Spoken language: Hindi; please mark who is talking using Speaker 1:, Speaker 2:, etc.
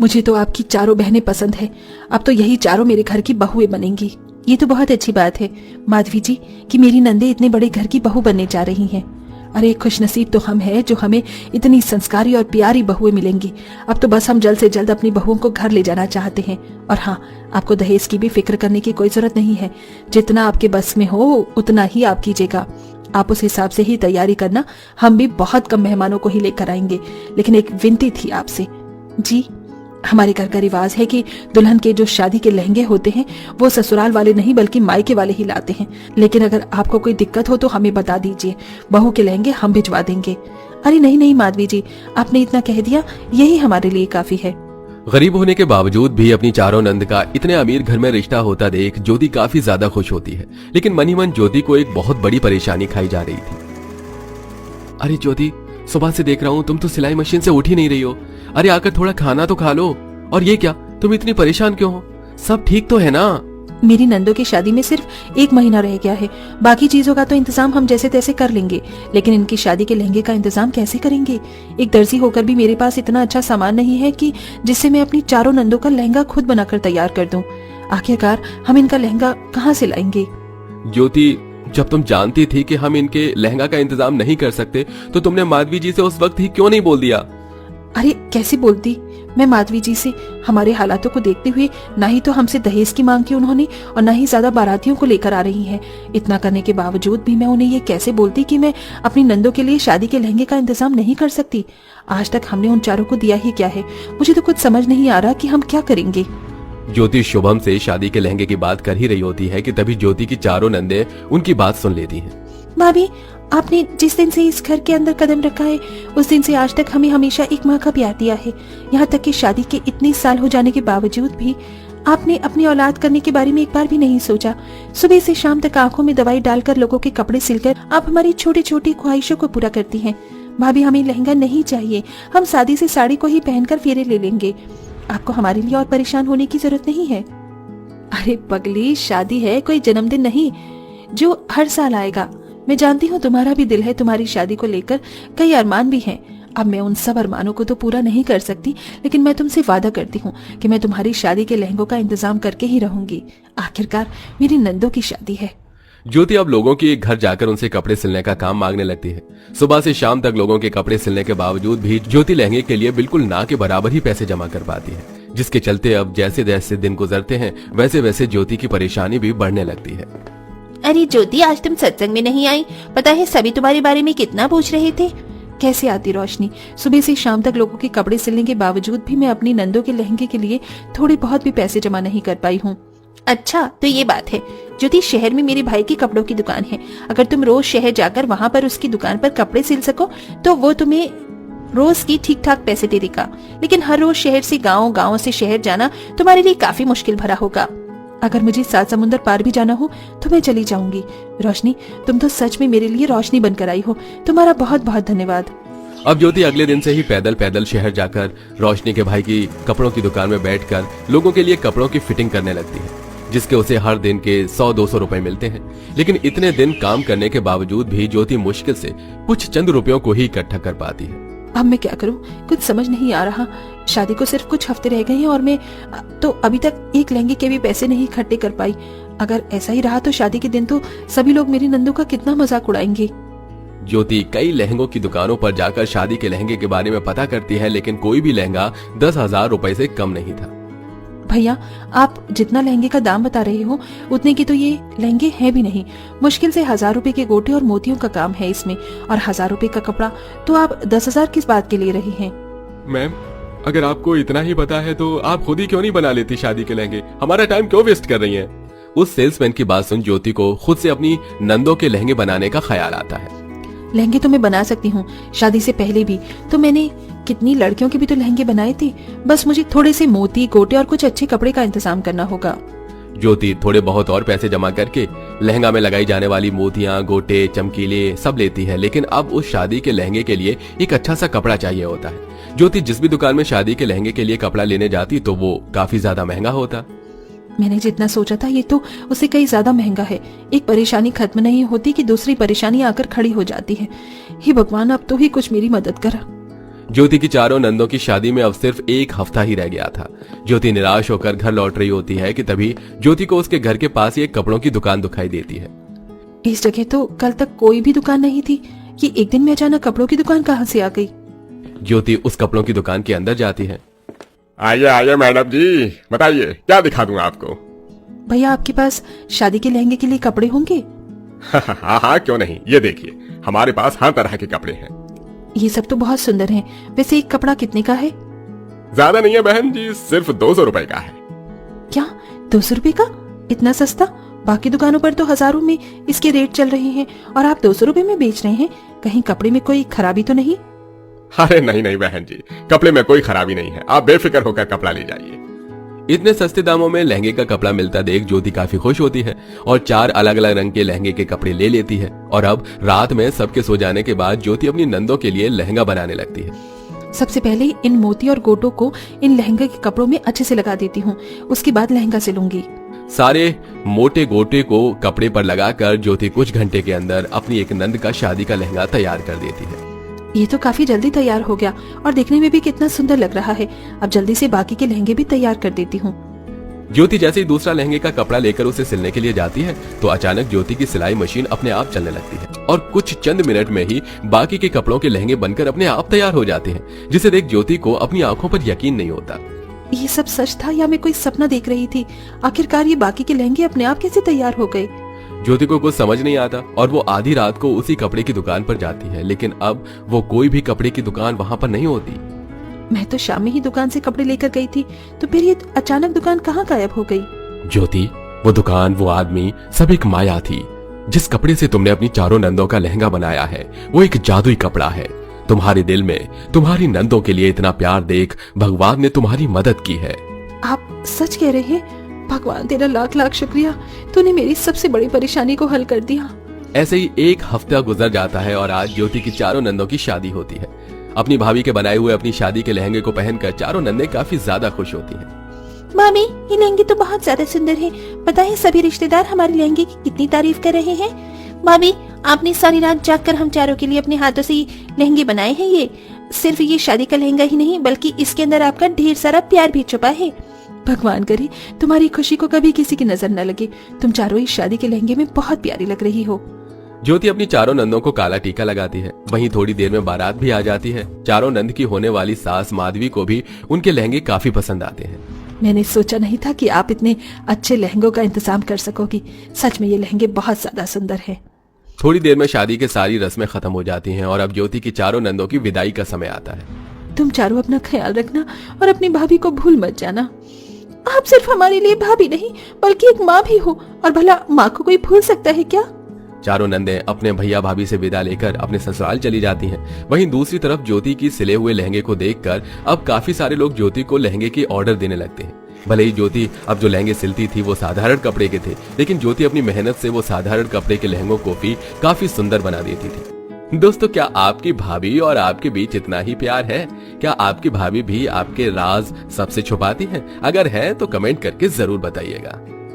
Speaker 1: मुझे तो आपकी चारों बहनें पसंद है। अब तो यही चारों मेरे घर की बहुएं बनेंगी। ये तो बहुत अच्छी बात है माधवी जी कि मेरी नंदे इतने बड़े घर की बहू बनने जा रही हैं। अरे खुशनसीब तो हम हैं जो हमें इतनी संस्कारी और प्यारी बहुएं मिलेंगी। अब तो बस हम जल्द से जल्द अपनी बहुओं को घर ले जाना चाहते हैं। और हाँ, आपको दहेज की भी फिक्र करने की कोई जरूरत नहीं है। जितना आपके बस में हो उतना ही आप कीजिएगा। आप उस हिसाब से ही तैयारी करना। हम भी बहुत कम मेहमानों को ही लेकर आएंगे। लेकिन एक विनती थी आपसे। जी, हमारे घर का रिवाज है कि दुल्हन के जो शादी के लहंगे होते हैं वो ससुराल वाले नहीं बल्कि मायके वाले ही लाते हैं। लेकिन अगर आपको कोई दिक्कत हो तो हमें बता दीजिए, बहू के लहंगे हम भिजवा देंगे। अरे नहीं नहीं माधवी जी, आपने इतना कह दिया, यही हमारे लिए काफी है।
Speaker 2: गरीब होने के बावजूद भी अपनी चारों नंद का इतने अमीर घर में रिश्ता होता देख ज्योति काफी ज्यादा खुश होती है। लेकिन मन ही मन ज्योति को एक बहुत बड़ी परेशानी खाई जा रही थी। अरे ज्योति, सुबह से देख रहा हूँ तुम तो सिलाई मशीन से उठ ही नहीं रही हो। अरे आकर थोड़ा खाना तो खा लो। और ये क्या, तुम इतनी परेशान क्यों हो? सब ठीक तो है ना?
Speaker 1: मेरी नंदों की शादी में सिर्फ 1 महीना रह गया है। बाकी चीजों का तो इंतजाम हम जैसे तैसे कर लेंगे, लेकिन इनकी शादी के लहंगे का इंतजाम कैसे करेंगे? एक दर्जी होकर भी मेरे पास इतना अच्छा सामान नहीं है कि जिससे मैं अपनी चारों नंदों का लहंगा खुद बनाकर तैयार कर दूं। आखिरकार हम इनका लहंगा कहाँ से लाएंगे?
Speaker 2: ज्योति, जब तुम जानती थी कि हम इनके लहंगा का इंतजाम नहीं कर सकते तो तुमने माधवी जी से उस वक्त ही क्यों नहीं बोल दिया?
Speaker 1: अरे कैसे बोलती मैं माधवी जी से? हमारे हालातों को देखते हुए ना ही तो हमसे दहेज की मांग की उन्होंने और ना ही ज्यादा बारातियों को लेकर आ रही हैं। इतना करने के बावजूद भी मैं उन्हें ये कैसे बोलती कि मैं अपनी नंदों के लिए शादी के लहंगे का इंतजाम नहीं कर सकती? आज तक हमने उन चारों को दिया ही क्या है? मुझे तो कुछ समझ नहीं आ रहा कि हम क्या करेंगे।
Speaker 2: ज्योति शुभम से शादी के लहंगे की बात कर ही रही होती है कि तभी ज्योति की चारों नंदे उनकी बात सुन लेती हैं।
Speaker 1: भाभी, आपने जिस दिन से इस घर के अंदर कदम रखा है उस दिन से आज तक हमें हमेशा एक माँ का प्यार दिया है। यहाँ तक कि शादी के इतने साल हो जाने के बावजूद भी आपने अपनी औलाद करने के बारे में एक बार भी नहीं सोचा। सुबह से शाम तक आंखों में दवाई डालकर लोगों के कपड़े सिलकर आप हमारी छोटी छोटी ख्वाहिशों को पूरा करती हैं। भाभी, हमें लहंगा नहीं चाहिए। हम शादी से साड़ी को ही पहनकर फेरे ले लेंगे। आपको हमारे लिए और परेशान होने की जरूरत नहीं है। अरे पगली, शादी है, कोई जन्मदिन नहीं जो हर साल आएगा। मैं जानती हूँ तुम्हारा भी दिल है, तुम्हारी शादी को लेकर कई अरमान भी हैं। अब मैं उन सब अरमानों को तो पूरा नहीं कर सकती, लेकिन मैं तुमसे वादा करती हूँ कि मैं तुम्हारी शादी के लहंगों का इंतजाम करके ही रहूंगी। आखिरकार मेरी नंदों की शादी है।
Speaker 2: ज्योति अब लोगों के घर जाकर उनसे कपड़े सिलने का काम मांगने लगती है। सुबह से शाम तक लोगों के कपड़े सिलने के बावजूद भी ज्योति लहंगे के लिए बिल्कुल ना के बराबर ही पैसे जमा कर पाती है, जिसके चलते अब जैसे जैसे दिन गुजरते हैं वैसे वैसे ज्योति की परेशानी भी बढ़ने लगती है।
Speaker 1: अरे ज्योति, आज तुम सत्संग में नहीं आई? पता है सभी तुम्हारे बारे में कितना पूछ रहे थे। कैसे आती रोशनी, सुबह से शाम तक लोगों के कपड़े सिलने के बावजूद भी मैं अपनी नंदों के लहंगे के लिए थोड़े बहुत भी पैसे जमा नहीं कर पाई हूँ। अच्छा तो ये बात है ज्योति, शहर में मेरे भाई की कपड़ों की दुकान है। अगर तुम रोज शहर जाकर वहाँ पर उसकी दुकान पर कपड़े सिल सको तो वो तुम्हें रोज की ठीक ठाक पैसे दे देगा। लेकिन हर रोज शहर से गाँव, गाँव से शहर जाना तुम्हारे लिए काफी मुश्किल भरा होगा। अगर मुझे 7 समुंदर पार भी जाना हो तो मैं चली जाऊंगी। रोशनी, तुम तो सच में मेरे लिए रोशनी बनकर आई हो। तुम्हारा बहुत बहुत धन्यवाद।
Speaker 2: अब ज्योति अगले दिन से ही पैदल पैदल शहर जाकर रोशनी के भाई की कपड़ों की दुकान में बैठकर लोगों के लिए कपड़ों की फिटिंग करने लगती है, जिसके उसे हर दिन के 100-200 रुपए मिलते हैं। लेकिन इतने दिन काम करने के बावजूद भी ज्योति मुश्किल से कुछ चंद रुपयों को ही इकट्ठा कर पाती है।
Speaker 1: अब मैं क्या करूं, कुछ समझ नहीं आ रहा। शादी को सिर्फ कुछ हफ्ते रह गए हैं और मैं तो अभी तक एक लहंगे के भी पैसे नहीं इकट्ठे कर पाई। अगर ऐसा ही रहा तो शादी के दिन तो सभी लोग मेरी नंदों का कितना मजाक उड़ाएंगे।
Speaker 2: ज्योति कई लहंगों की दुकानों पर जाकर शादी के लहंगे के बारे में पता करती है, लेकिन कोई भी लहंगा 10,000 रुपए से कम नहीं था।
Speaker 1: भैया, आप जितना लहंगे का दाम बता रहे हो उतने की तो ये लहंगे हैं भी नहीं। मुश्किल से 1000 रुपए के गोटे और मोतियों का काम है इसमें, और 1000 रुपए का कपड़ा। तो आप 10,000 किस बात के ले रही हैं?
Speaker 2: मैम, अगर आपको इतना ही पता है तो आप खुद ही क्यों नहीं बना लेती शादी के लहंगे? हमारा टाइम क्यों वेस्ट कर रही हैं? उस सेल्समैन की बात सुन ज्योति को खुद से अपनी नंदों के लहंगे बनाने का ख्याल आता है।
Speaker 1: लहंगे तो मैं बना सकती हूँ, शादी से पहले भी तो मैंने कितनी लड़कियों के भी तो लहंगे बनाए थे। बस मुझे थोड़े से मोती, गोटे और कुछ अच्छे कपड़े का इंतजाम करना होगा।
Speaker 2: ज्योति थोड़े बहुत और पैसे जमा करके लहंगा में लगाई जाने वाली मोतियां, गोटे, चमकीले सब लेती है। लेकिन अब उस शादी के लहंगे के लिए एक अच्छा सा कपड़ा चाहिए होता है। ज्योति जिस भी दुकान में शादी के लहंगे के लिए कपड़ा लेने जाती तो वो काफी ज्यादा महंगा होता।
Speaker 1: मैंने जितना सोचा था ये तो उससे कई ज्यादा महंगा है। एक परेशानी खत्म नहीं होती कि दूसरी परेशानी आकर खड़ी हो जाती है। हे भगवान, अब तो ही कुछ मेरी मदद करा।
Speaker 2: ज्योति की चारों नंदों की शादी में अब सिर्फ एक हफ्ता ही रह गया था। ज्योति निराश होकर घर लौट रही होती है कि तभी ज्योति को उसके घर के पास ही एक कपड़ों की दुकान दिखाई देती है।
Speaker 1: इस जगह तो कल तक कोई भी दुकान नहीं थी, ये एक दिन में अचानक कपड़ों की दुकान कहाँ से आ गई?
Speaker 2: ज्योति उस कपड़ों की दुकान के अंदर जाती है।
Speaker 3: आइए आइए मैडम जी, बताइए क्या दिखा दूं आपको?
Speaker 1: भैया आपके पास शादी के लहंगे के लिए कपड़े होंगे?
Speaker 3: हाँ हाँ क्यों नहीं, ये देखिए हमारे पास हर तरह के कपड़े हैं।
Speaker 1: ये सब तो बहुत सुंदर हैं। वैसे एक कपड़ा कितने का है?
Speaker 3: ज्यादा नहीं है बहन जी, सिर्फ 200 रुपए का है।
Speaker 1: क्या 200 रुपए का? इतना सस्ता? बाकी दुकानों पर तो हजारों में इसके रेट चल रहे हैं और आप 200 रुपए में बेच रहे हैं। कहीं कपड़े में कोई खराबी तो नहीं?
Speaker 3: अरे नहीं नहीं बहन जी, कपड़े में कोई खराबी नहीं है, आप बेफिक्र होकर कपड़ा ले जाइए।
Speaker 2: इतने सस्ते दामों में लहंगे का कपड़ा मिलता देख ज्योति काफी खुश होती है और 4 अलग अलग रंग के लहंगे के कपड़े ले लेती है। और अब रात में सबके सो जाने के बाद ज्योति अपनी नंदों के लिए लहंगा बनाने लगती है।
Speaker 1: सबसे पहले इन मोती और गोटों को इन लहंगे के कपड़ों में अच्छे से लगा देती हूँ, उसके बाद लहंगा सिलूंगी।
Speaker 2: सारे मोटे गोटे को कपड़े पर लगाकर ज्योति कुछ घंटे के अंदर अपनी एक नंद का शादी का लहंगा तैयार कर देती है।
Speaker 1: ये तो काफी जल्दी तैयार हो गया और देखने में भी कितना सुंदर लग रहा है। अब जल्दी से बाकी के लहंगे भी तैयार कर देती हूँ।
Speaker 2: ज्योति जैसे ही दूसरा लहंगे का कपड़ा लेकर उसे सिलने के लिए जाती है तो अचानक ज्योति की सिलाई मशीन अपने आप चलने लगती है और कुछ चंद मिनट में ही बाकी के कपड़ों के लहंगे बनकर अपने आप तैयार हो जाते हैं, जिसे देख ज्योति को अपनी आंखों पर यकीन नहीं होता।
Speaker 1: ये सब सच था या मैं कोई सपना देख रही थी? आखिरकार ये बाकी के लहंगे अपने आप कैसे तैयार हो गए?
Speaker 2: ज्योति को कुछ समझ नहीं आता और वो आधी रात को उसी कपड़े की दुकान पर जाती है, लेकिन अब वो कोई भी कपड़े की दुकान वहाँ पर नहीं होती।
Speaker 1: मैं तो शाम में ही दुकान से कपड़े लेकर गई थी, तो फिर ये अचानक दुकान कहाँ गायब हो गई?
Speaker 2: ज्योति, वो दुकान, वो आदमी, सब एक माया थी। जिस कपड़े से तुमने अपनी चारों नंदों का लहंगा बनाया है वो एक जादुई कपड़ा है। तुम्हारे दिल में तुम्हारी नंदों के लिए इतना प्यार देख भगवान ने तुम्हारी मदद की है।
Speaker 1: आप सच कह रहे हैं? भगवान तेरा लाख लाख शुक्रिया, तूने मेरी सबसे बड़ी परेशानी को हल कर दिया।
Speaker 2: ऐसे ही एक हफ्ता गुजर जाता है और आज ज्योति की चारों नंदों की शादी होती है। अपनी भाभी के बनाए हुए अपनी शादी के लहंगे को पहनकर चारों नंदे काफी ज्यादा खुश होती हैं।
Speaker 1: मामी, ये लहंगे तो बहुत ज्यादा सुंदर है। पता है सभी रिश्तेदार हमारे लहंगे की कितनी तारीफ कर रहे हैं। मामी, आपने सारी रात जागकर हम चारों के लिए अपने हाथों से लहंगे बनाए हैं। ये सिर्फ ये शादी का लहंगा ही नहीं बल्कि इसके अंदर आपका ढेर सारा प्यार भी छुपा है। भगवान करे तुम्हारी खुशी को कभी किसी की नजर न लगे। तुम चारों इस शादी के लहंगे में बहुत प्यारी लग रही हो।
Speaker 2: ज्योति अपनी चारों नंदों को काला टीका लगाती है। वहीं थोड़ी देर में बारात भी आ जाती है। चारों नंद की होने वाली सास माधवी को भी उनके लहंगे काफी पसंद आते हैं।
Speaker 1: मैंने सोचा नहीं था कि आप इतने अच्छे लहंगों का इंतजाम कर सकोगी। सच में ये लहंगे बहुत ज्यादा सुंदर है।
Speaker 2: थोड़ी देर में शादी के सारी रस्में खत्म हो जाती हैं और अब ज्योति की चारों नंदों की विदाई का समय आता है।
Speaker 1: तुम चारों अपना ख्याल रखना और अपनी भाभी को भूल मत जाना। आप सिर्फ हमारे लिए भाभी नहीं बल्कि एक माँ भी हो, और भला माँ को कोई भूल सकता है क्या?
Speaker 2: चारों नंदे अपने भैया भाभी से विदा लेकर अपने ससुराल चली जाती हैं। वहीं दूसरी तरफ ज्योति की सिले हुए लहंगे को देखकर अब काफी सारे लोग ज्योति को लहंगे की ऑर्डर देने लगते हैं। भले ही ज्योति अब जो लहंगे सिलती थी वो साधारण कपड़े के थे, लेकिन ज्योति अपनी मेहनत से वो साधारण कपड़े के लहंगों को भी काफी सुंदर बना देती थी। दोस्तों, क्या आपकी भाभी और आपके बीच इतना ही प्यार है? क्या आपकी भाभी भी आपके राज सबसे छुपाती हैं? अगर है तो कमेंट करके जरूर बताइएगा।